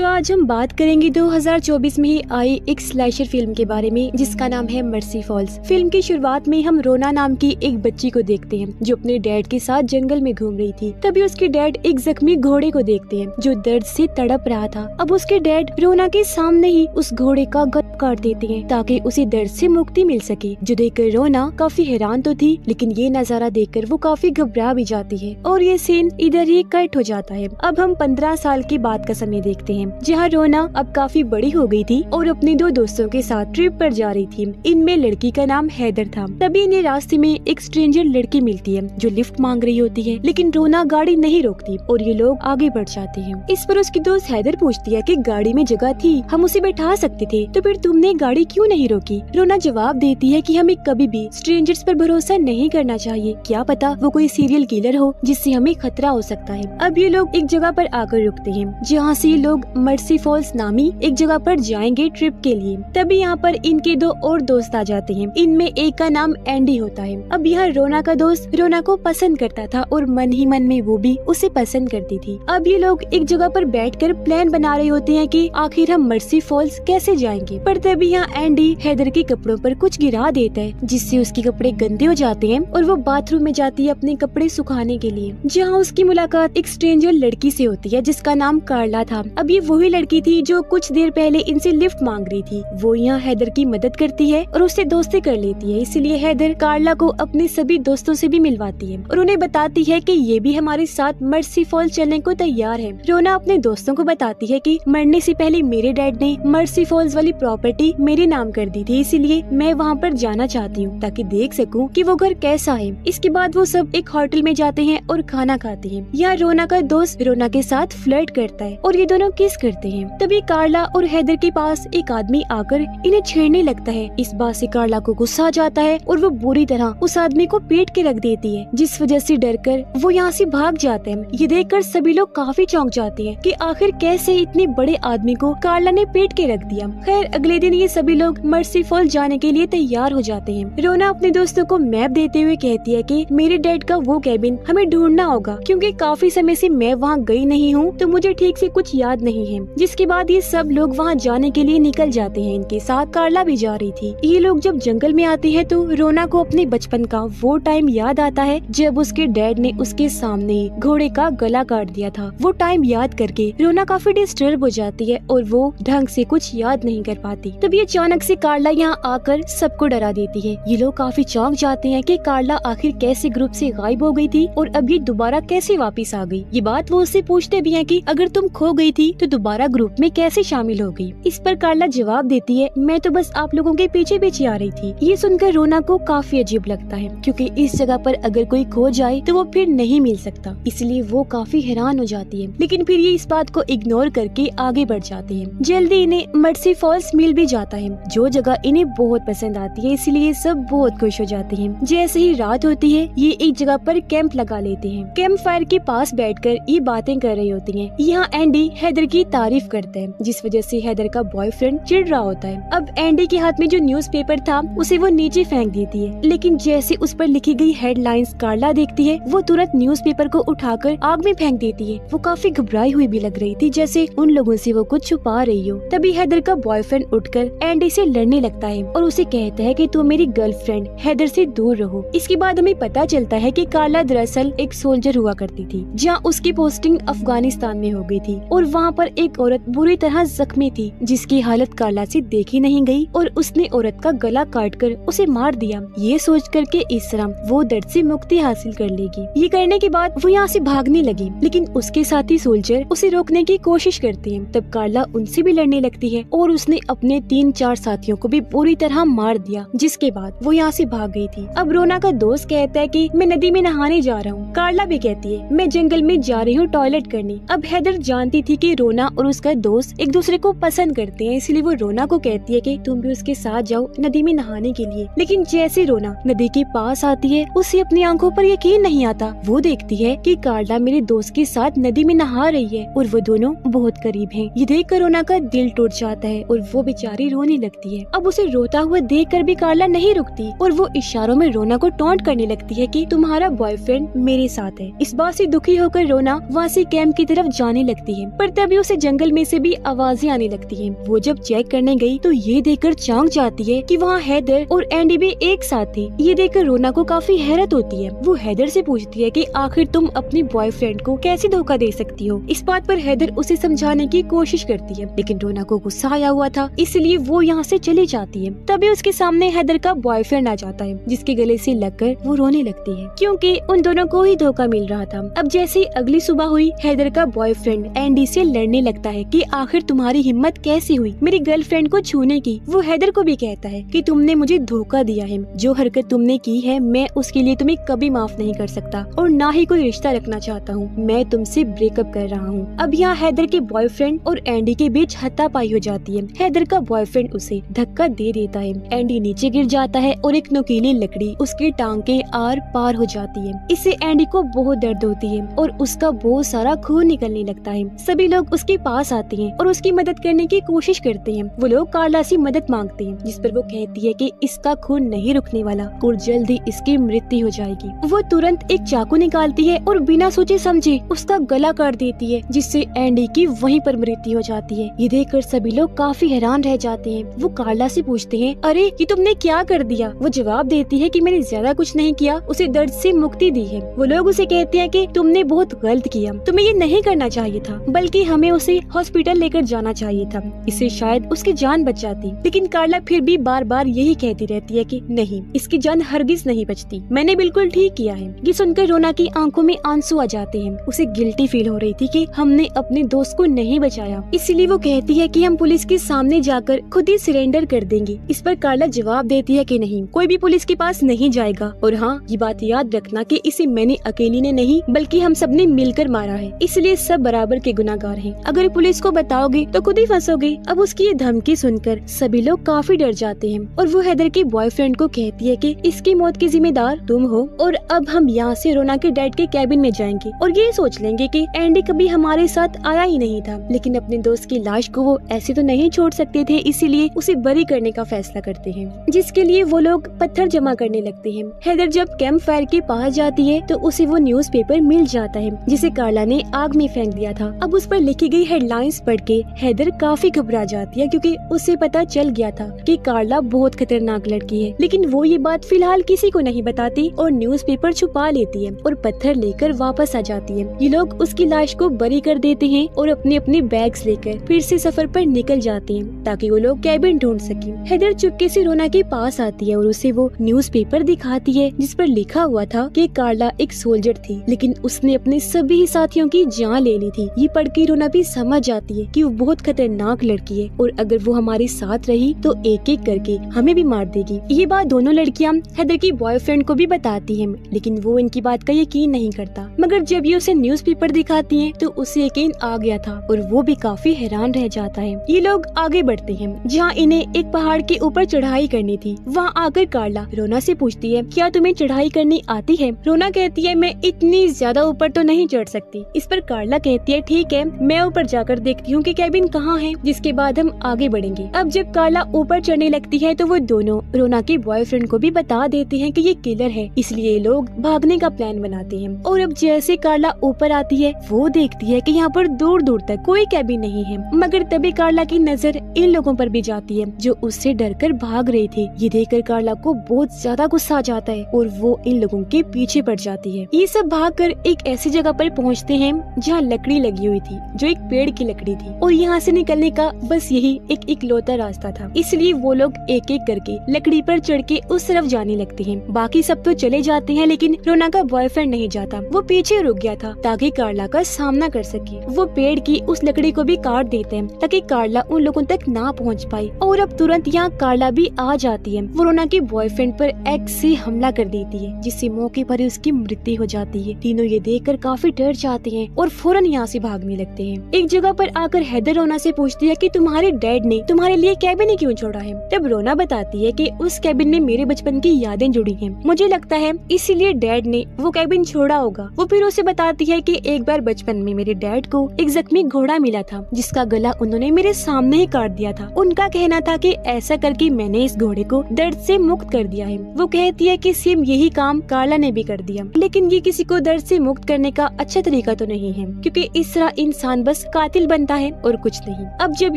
तो आज हम बात करेंगे 2024 में ही आई एक स्लैशर फिल्म के बारे में जिसका नाम है मर्सी फॉल्स। फिल्म की शुरुआत में हम रोना नाम की एक बच्ची को देखते हैं जो अपने डैड के साथ जंगल में घूम रही थी। तभी उसके डैड एक जख्मी घोड़े को देखते हैं जो दर्द से तड़प रहा था। अब उसके डैड रोना के सामने ही उस घोड़े का गला काट देते हैं ताकि उसे दर्द से मुक्ति मिल सके, जो देखकर रोना काफी हैरान तो थी, लेकिन ये नजारा देखकर वो काफी घबरा भी जाती है और ये सीन इधर ही कट हो जाता है। अब हम 15 साल के बाद का समय देखते हैं जहाँ रोना अब काफी बड़ी हो गई थी और अपने दो दोस्तों के साथ ट्रिप पर जा रही थी। इनमें लड़की का नाम हैदर था। तभी इन्हें रास्ते में एक स्ट्रेंजर लड़की मिलती है जो लिफ्ट मांग रही होती है, लेकिन रोना गाड़ी नहीं रोकती और ये लोग आगे बढ़ जाते हैं। इस पर उसकी दोस्त हैदर पूछती है कि गाड़ी में जगह थी, हम उसे बैठा सकते थे, तो फिर तुमने गाड़ी क्यों नहीं रोकी? रोना जवाब देती है कि हमें कभी भी स्ट्रेंजर्स पर भरोसा नहीं करना चाहिए, क्या पता वो कोई सीरियल किलर हो जिससे हमें खतरा हो सकता है। अब ये लोग एक जगह पर आकर रुकते हैं जहाँ से ये लोग मर्सी फॉल्स नामी एक जगह पर जाएंगे ट्रिप के लिए। तभी यहाँ पर इनके दो और दोस्त आ जाते हैं। इनमें एक का नाम एंडी होता है। अब यहाँ रोना का दोस्त रोना को पसंद करता था और मन ही मन में वो भी उसे पसंद करती थी। अब ये लोग एक जगह पर बैठकर प्लान बना रहे होते हैं कि आखिर हम मर्सी फॉल्स कैसे जाएंगे। पर तभी यहाँ एंडी हैदर के कपड़ों पर कुछ गिरा देता है जिससे उसके कपड़े गंदे हो जाते हैं और वो बाथरूम में जाती है अपने कपड़े सुखाने के लिए, जहाँ उसकी मुलाकात एक स्ट्रेंजर लड़की से होती है जिसका नाम कार्ला था। अब ये वही लड़की थी जो कुछ देर पहले इनसे लिफ्ट मांग रही थी। वो यहाँ हैदर की मदद करती है और उससे दोस्ती कर लेती है, इसलिए हैदर कार्ला को अपने सभी दोस्तों से भी मिलवाती है और उन्हें बताती है कि ये भी हमारे साथ मर्सी फॉल्स चलने को तैयार है। रोना अपने दोस्तों को बताती है कि मरने से पहले मेरे डैड ने मर्सी फॉल्स वाली प्रॉपर्टी मेरे नाम कर दी थी, इसीलिए मैं वहाँ पर जाना चाहती हूँ ताकि देख सकूँ कि वो घर कैसा है। इसके बाद वो सब एक होटल में जाते हैं और खाना खाते हैं। यहाँ रोना का दोस्त रोना के साथ फ्लर्ट करता है और ये दोनों किस करते हैं। तभी कार्ला और हैदर के पास एक आदमी आकर इन्हें छेड़ने लगता है। इस बात से कार्ला को गुस्सा आ जाता है और वो बुरी तरह उस आदमी को पीट के रख देती है, जिस वजह से डरकर वो यहाँ से भाग जाते हैं। ये देखकर सभी लोग काफी चौंक जाते हैं कि आखिर कैसे इतने बड़े आदमी को कार्ला ने पीट के रख दिया। खैर अगले दिन ये सभी लोग मर्सी फॉल जाने के लिए तैयार हो जाते हैं। रोना अपने दोस्तों को मैप देते हुए कहती है कि मेरे डैड का वो कैबिन हमें ढूंढना होगा क्योंकि काफी समय से मैं वहाँ गई नहीं हूँ तो मुझे ठीक से कुछ याद नहीं है। जिसके बाद ये सब लोग वहाँ जाने के लिए निकल जाते हैं। इनके साथ कार्ला भी जा रही थी। ये लोग जब जंगल में आते हैं तो रोना को अपने बचपन का वो टाइम याद आता है जब उसके डैड ने उसके सामने ही घोड़े का गला काट दिया था। वो टाइम याद करके रोना काफी डिस्टर्ब हो जाती है और वो ढंग से कुछ याद नहीं कर पाती। तभी अचानक से कार्ला यहाँ आकर सबको डरा देती है। ये लोग काफी चौंक जाते हैं कि कार्ला आखिर कैसे ग्रुप से गायब हो गई थी और अब ये दोबारा कैसे वापस आ गई। ये बात वो उससे पूछते भी हैं कि अगर तुम खो गई थी तो दोबारा ग्रुप में कैसे शामिल हो गई। इस पर कार्ला जवाब देती है मैं तो बस आप लोगों के पीछे पीछे आ रही थी। ये सुनकर रोना को काफी अजीब लगता है क्योंकि इस जगह पर अगर कोई खो जाए तो वो फिर नहीं मिल सकता, इसलिए वो काफी हैरान हो जाती है। लेकिन फिर ये इस बात को इग्नोर करके आगे बढ़ जाते हैं। जल्दी इन्हें मर्सी फॉल्स मिल भी जाता है जो जगह इन्हें बहुत पसंद आती है, इसलिए सब बहुत खुश हो जाते हैं। जैसे ही रात होती है ये एक जगह पर कैंप लगा लेते हैं। कैंप फायर के पास बैठकर ये बातें कर रही होती हैं। यहाँ एंडी हैदर की तारीफ करता है जिस वजह से हैदर का बॉयफ्रेंड चिढ़ रहा होता है। अब एंडी के हाथ में जो न्यूज़पेपर था उसे वो नीचे फेंक देती है, लेकिन जैसे उस पर लिखी गई हेडलाइंस कार्ला देखती है वो तुरंत न्यूज़पेपर को उठाकर आग में फेंक देती है। वो काफी घबराई हुई भी लग रही थी, जैसे उन लोगों से वो कुछ छुपा रही हो। तभी हैदर का बॉयफ्रेंड उठकर एंडी से लड़ने लगता है और उसे कहता है कि तुम मेरी गर्लफ्रेंड हैदर से दूर रहो। इसके बाद हमें पता चलता है कि कार्ला दरअसल एक सोल्जर हुआ करती थी जहाँ उसकी पोस्टिंग अफगानिस्तान में हो गई थी और वहाँ पर एक औरत बुरी तरह जख्मी थी जिसकी हालत कार्ला से देखी नहीं गई और उसने औरत का गला काटकर उसे मार दिया। ये सोच करके इस तरह वो दर्द से मुक्ति हासिल कर लेगी। ये करने के बाद वो यहाँ से भागने लगी, लेकिन उसके साथी सोल्जर उसे रोकने की कोशिश करते हैं। तब कार्ला उनसे भी लड़ने लगती है और उसने अपने 3-4 साथियों को भी बुरी तरह मार दिया, जिसके बाद वो यहाँ से भाग गई थी। अब रोना का दोस्त कहता है कि मैं नदी में नहाने जा रहा हूँ। कार्ला भी कहती है मैं जंगल में जा रही हूँ टॉयलेट करने। अब हैदर जानती थी कि रोना और उसका दोस्त एक दूसरे को पसंद करते हैं, इसलिए वो रोना को कहती है कि तुम भी उसके साथ जाओ नदी में नहाने के लिए। लेकिन जैसे रोना नदी के पास आती है उसे अपनी आंखों पर यकीन नहीं आता। वो देखती है कि कार्ला मेरे दोस्त के साथ नदी में नहा रही है और वो दोनों बहुत करीब हैं। ये देखकर रोना का दिल टूट जाता है और वो बेचारी रोने लगती है। अब उसे रोता हुआ देखकर भी कार्ला नहीं रुकती और वो इशारों में रोना को टॉन्ट करने लगती है कि तुम्हारा बॉयफ्रेंड मेरे साथ है। इस बात से दुखी होकर रोना वहाँ से कैंप की तरफ जाने लगती है, पर तभी उसे से जंगल में से भी आवाजें आने लगती हैं। वो जब चेक करने गई तो ये देखकर चौंक जाती है कि वहाँ हैदर और एंडी भी एक साथ थे। ये देखकर रोना को काफी हैरत होती है। वो हैदर से पूछती है कि आखिर तुम अपने बॉयफ्रेंड को कैसे धोखा दे सकती हो। इस बात पर हैदर उसे समझाने की कोशिश करती है, लेकिन रोना को गुस्सा आया हुआ था, इसलिए वो यहाँ से चली जाती है। तभी उसके सामने हैदर का बॉयफ्रेंड आ जाता है, जिसके गले से लगकर वो रोने लगती है, क्योंकि उन दोनों को ही धोखा मिल रहा था। अब जैसे ही अगली सुबह हुई, हैदर का बॉयफ्रेंड एंडी से लड़ने लगता है कि आखिर तुम्हारी हिम्मत कैसे हुई मेरी गर्लफ्रेंड को छूने की। वो हैदर को भी कहता है कि तुमने मुझे धोखा दिया है, जो हरकत तुमने की है मैं उसके लिए तुम्हें कभी माफ नहीं कर सकता और ना ही कोई रिश्ता रखना चाहता हूँ। मैं तुमसे ब्रेकअप कर रहा हूँ। अब यहाँ हैदर के बॉयफ्रेंड और एंडी के बीच हाथापाई हो जाती है। हैदर का बॉयफ्रेंड उसे धक्का दे देता है। एंडी नीचे गिर जाता है और एक नुकीली लकड़ी उसकी टांग के आर पार हो जाती है। इससे एंडी को बहुत दर्द होती है और उसका बहुत सारा खून निकलने लगता है। सभी लोग उसके पास आते हैं और उसकी मदद करने की कोशिश करते हैं। वो लोग कार्ला से मदद मांगते हैं, जिस पर वो कहती है कि इसका खून नहीं रुकने वाला और जल्द ही इसकी मृत्यु हो जाएगी। वो तुरंत एक चाकू निकालती है और बिना सोचे समझे उसका गला काट देती है, जिससे एंडी की वहीं पर मृत्यु हो जाती है। ये देखकर सभी लोग काफी हैरान रह जाते हैं। वो कार्ला से पूछते हैं, अरे ये तुमने क्या कर दिया। वो जवाब देती है कि मैंने ज्यादा कुछ नहीं किया, उसे दर्द से मुक्ति दी है। वो लोग उसे कहते हैं कि तुमने बहुत गलत किया, तुम्हें ये नहीं करना चाहिए था, बल्कि हमें उसे हॉस्पिटल लेकर जाना चाहिए था, इससे शायद उसकी जान बच जाती। लेकिन कार्ला फिर भी बार बार यही कहती रहती है कि नहीं, इसकी जान हरगिज नहीं बचती, मैंने बिल्कुल ठीक किया है। ये सुनकर रोना की आंखों में आंसू आ जाते हैं। उसे गिल्टी फील हो रही थी कि हमने अपने दोस्त को नहीं बचाया, इसलिए वो कहती है कि हम पुलिस के सामने जाकर खुद ही सरेंडर कर देंगे। इस पर कार्ला जवाब देती है कि नहीं, कोई भी पुलिस के पास नहीं जाएगा और हाँ, ये बात याद रखना कि इसे मैंने अकेली ने नहीं बल्कि हम सब ने मिलकर मारा है, इसलिए सब बराबर के गुनाहगार हैं। अगर पुलिस को बताओगे तो खुद ही फंसोगे। अब उसकी ये धमकी सुनकर सभी लोग काफी डर जाते हैं और वो हैदर के बॉयफ्रेंड को कहती है कि इसकी मौत की जिम्मेदार तुम हो और अब हम यहाँ से रोना के डैड के कैबिन में जाएंगे और ये सोच लेंगे कि एंडी कभी हमारे साथ आया ही नहीं था, लेकिन अपने दोस्त की लाश को वो ऐसे तो नहीं छोड़ सकते थे, इसीलिए उसे बरी करने का फैसला करते हैं, जिसके लिए वो लोग पत्थर जमा करने लगते हैं। हैदर जब कैंप फायर के पास जाती है तो उसे वो न्यूज़पेपर मिल जाता है जिसे कार्ला ने आग में फेंक दिया था। अब उस पर लिखी गई हेडलाइंस पढ़ के हैदर काफी घबरा जाती है, क्योंकि उसे पता चल गया था कि कार्ला बहुत खतरनाक लड़की है। लेकिन वो ये बात फिलहाल किसी को नहीं बताती और न्यूज़पेपर छुपा लेती है और पत्थर लेकर वापस आ जाती है। ये लोग उसकी लाश को बरी कर देते हैं और अपने अपने बैग्स लेकर फिर से सफर पर निकल जाते हैं ताकि वो लोग कैबिन ढूंढ सके। हैदर चुपके से रोना के पास आती है और उसे वो न्यूज़पेपर दिखाती है जिस पर लिखा हुआ था कि कार्ला एक सोल्जर थी, लेकिन उसने अपने सभी साथियों की जान ले ली थी। ये पढ़ के रोना भी समझ जाती है कि वो बहुत खतरनाक लड़की है और अगर वो हमारे साथ रही तो एक एक करके हमें भी मार देगी। ये बात दोनों लड़कियां हैदर की बॉयफ्रेंड को भी बताती हैं, लेकिन वो इनकी बात का यकीन नहीं करता। मगर जब ये उसे न्यूज़पेपर दिखाती हैं तो उसे यकीन आ गया था और वो भी काफी हैरान रह जाता है। ये लोग आगे बढ़ते हैं जहाँ इन्हें एक पहाड़ के ऊपर चढ़ाई करनी थी। वहाँ आकर कार्ला रोना से पूछती है, क्या तुम्हें चढ़ाई करनी आती है? रोना कहती है, मैं इतनी ज्यादा ऊपर तो नहीं चढ़ सकती। इस पर कार्ला कहती है, ठीक है, मैं ऊपर जाकर देखती हूँ कि कैबिन कहाँ है, जिसके बाद हम आगे बढ़ेंगे। अब जब कार्ला ऊपर चढ़ने लगती है तो वो दोनों रोना के बॉयफ्रेंड को भी बता देते हैं कि ये किलर है, इसलिए लोग भागने का प्लान बनाते हैं। और अब जैसे कार्ला ऊपर आती है वो देखती है कि यहाँ पर दूर दूर तक कोई कैबिन नहीं है, मगर तभी कार्ला की नजर इन लोगों पर भी जाती है जो उससे डरकर भाग रहे थे। ये देखकर कार्ला को बहुत ज्यादा गुस्सा आ जाता है और वो इन लोगों के पीछे पड़ जाती है। ये सब भागकर एक ऐसी जगह पर पहुंचते हैं जहाँ लकड़ी लगी हुई थी जो एक पेड़ की लकड़ी थी और यहाँ से निकलने का बस यही एक इकलौता रास्ता था, इसलिए वो लोग एक एक करके लकड़ी पर चढ़ के उस तरफ जाने लगते हैं। बाकी सब तो चले जाते हैं लेकिन रोना का बॉयफ्रेंड नहीं जाता, वो पीछे रुक गया था ताकि कार्ला का सामना कर सके। वो पेड़ की उस लकड़ी को भी काट देते हैं ताकि कार्ला उन लोगों तक ना पहुँच पाए। और अब तुरंत यहाँ कार्ला भी आ जाती है। वो रोना के बॉयफ्रेंड पर एक्स से हमला कर देती है जिससे मौके पर ही उसकी मृत्यु हो जाती है। तीनों ये देखकर काफी डर जाते हैं और फौरन यहाँ से भागने लगते हैं। एक जगह पर आकर हैदर रोना से पूछती है कि तुम्हारे डैड ने तुम्हारे लिए कैबिन क्यों छोड़ा है? तब रोना बताती है कि उस कैबिन में मेरे बचपन की यादें जुड़ी हैं। मुझे लगता है इसीलिए डैड ने वो कैबिन छोड़ा होगा। वो फिर उसे बताती है कि एक बार बचपन में मेरे डैड को एक जख्मी घोड़ा मिला था जिसका गला उन्होंने मेरे सामने ही काट दिया था। उनका कहना था कि ऐसा करके मैंने इस घोड़े को दर्द से मुक्त कर दिया है। वो कहती है कि सेम यही काम कार्ला ने भी कर दिया, लेकिन ये किसी को दर्द से मुक्त करने का अच्छा तरीका तो नहीं है, क्योंकि इस तरह इंसान बस कातिल बनता है और कुछ नहीं। अब जब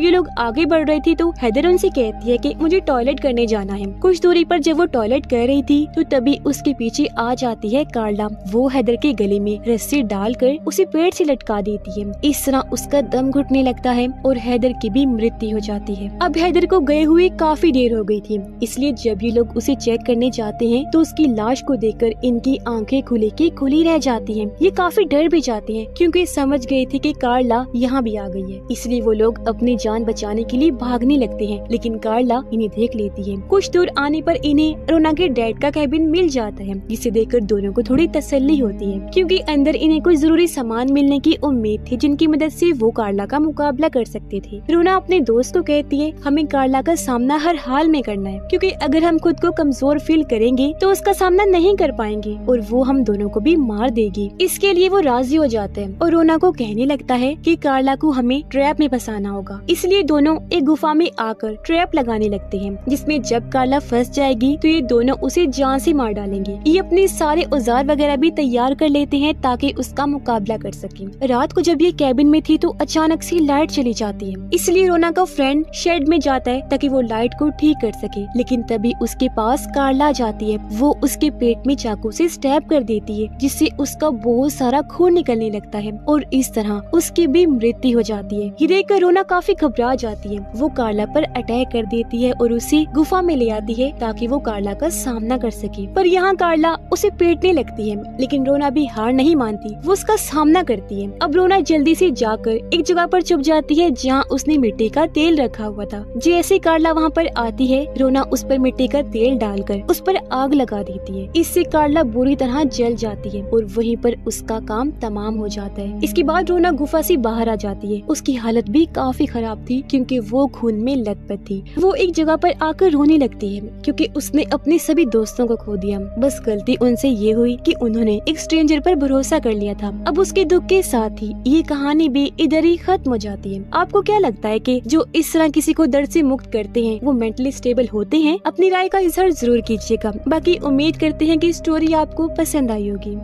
ये लोग आगे बढ़ रहे थे तो हैदर उनसे कहती है कि मुझे टॉयलेट करने जाना है। कुछ दूरी पर जब वो टॉयलेट कर रही थी तो तभी उसके पीछे आ जाती है कार्ला। वो हैदर के गले में रस्सी डालकर उसे पेड़ से लटका देती है। इस तरह उसका दम घुटने लगता है और हैदर की भी मृत्यु हो जाती है। अब हैदर को गए हुए काफी देर हो गई थी, इसलिए जब ये लोग उसे चेक करने जाते हैं तो उसकी लाश को देखकर इनकी आंखें खुली की खुली रह जाती हैं। ये काफी डर भी जाते हैं क्योंकि समझ गए थे कि कार्ला यहाँ भी आ गई है, इसलिए वो लोग अपनी जान बचाने के लिए भागने लगते हैं। लेकिन कार्ला इन्हें देख लेती है। कुछ दूर आने पर इन्हें रोना के डैड का कैबिन मिल जाता है, जिसे देखकर दोनों को थोड़ी तसल्ली होती है क्योंकि अंदर इन्हें कुछ जरूरी सामान मिलने की उम्मीद थी जिनकी मदद से वो कार्ला का मुकाबला कर सकते थे। रोना अपने दोस्त को कहती है हमें कार्ला का सामना हर हाल में करना है क्योंकि अगर हम खुद को कमजोर फील करेंगे तो उसका सामना नहीं कर पाएंगे और वो हम दोनों को भी मार देगी। इसके लिए वो राजी हो जाते हैं और रोना को कहने लगता है कि कार्ला को हमें ट्रैप में फंसाना होगा। इसलिए दोनों एक गुफा में आकर ट्रैप लगाने लगते हैं, जिसमें जब कार्ला फंस जाएगी तो ये दोनों उसे जान से मार डालेंगे। ये अपने सारे औजार वगैरह भी तैयार कर लेते हैं ताकि उसका मुकाबला कर सकें। रात को जब ये कैबिन में थी तो अचानक से लाइट चली जाती है, इसलिए रोना का फ्रेंड शेड में जाता है ताकि वो लाइट को ठीक कर सके। लेकिन तभी उसके पास कार्ला जाती है। वो उसके पेट में चाकू से स्टैब कर देती है, जिससे उसका बहुत सारा खून निकलने लगता है और इस तरह उसकी भी मृत्यु हो जाती है। ये देखकर रोना काफी घबरा जाती है। वो कार्ला पर अटैक कर देती है और उसे गुफा में ले आती है ताकि वो कार्ला का सामना कर सके। पर यहाँ कार्ला उसे पीटने लगती है, लेकिन रोना भी हार नहीं मानती। वो उसका सामना करती है। अब रोना जल्दी से जाकर एक जगह पर छुप जाती है जहाँ उसने मिट्टी का तेल रखा हुआ था। जैसे कार्ला वहाँ पर आती है, रोना उस पर मिट्टी का तेल डालकर उस पर आग लगा देती है। इससे कार्ला बुरी तरह जल जाती है और वहीं पर उसका काम तमाम हो जाता है। इसके बाद रोना गुफा से बाहर आ जाती है। उसकी हालत भी काफी खराब थी क्योंकि वो खून में लथपथ थी। वो एक जगह पर आकर रोने लगती है क्योंकि उसने अपने सभी दोस्तों को खो दिया। बस गलती उनसे ये हुई कि उन्होंने एक स्ट्रेंजर पर भरोसा कर लिया था। अब उसके दुख के साथ ही ये कहानी भी इधर ही खत्म हो जाती है। आपको क्या लगता है कि जो इस तरह किसी को दर्द से मुक्त करते हैं वो मेंटली स्टेबल होते हैं? अपनी राय का इजहार जरूर कीजिएगा। बाकी उम्मीद करते हैं कि स्टोरी आपको पसंद आई होगी।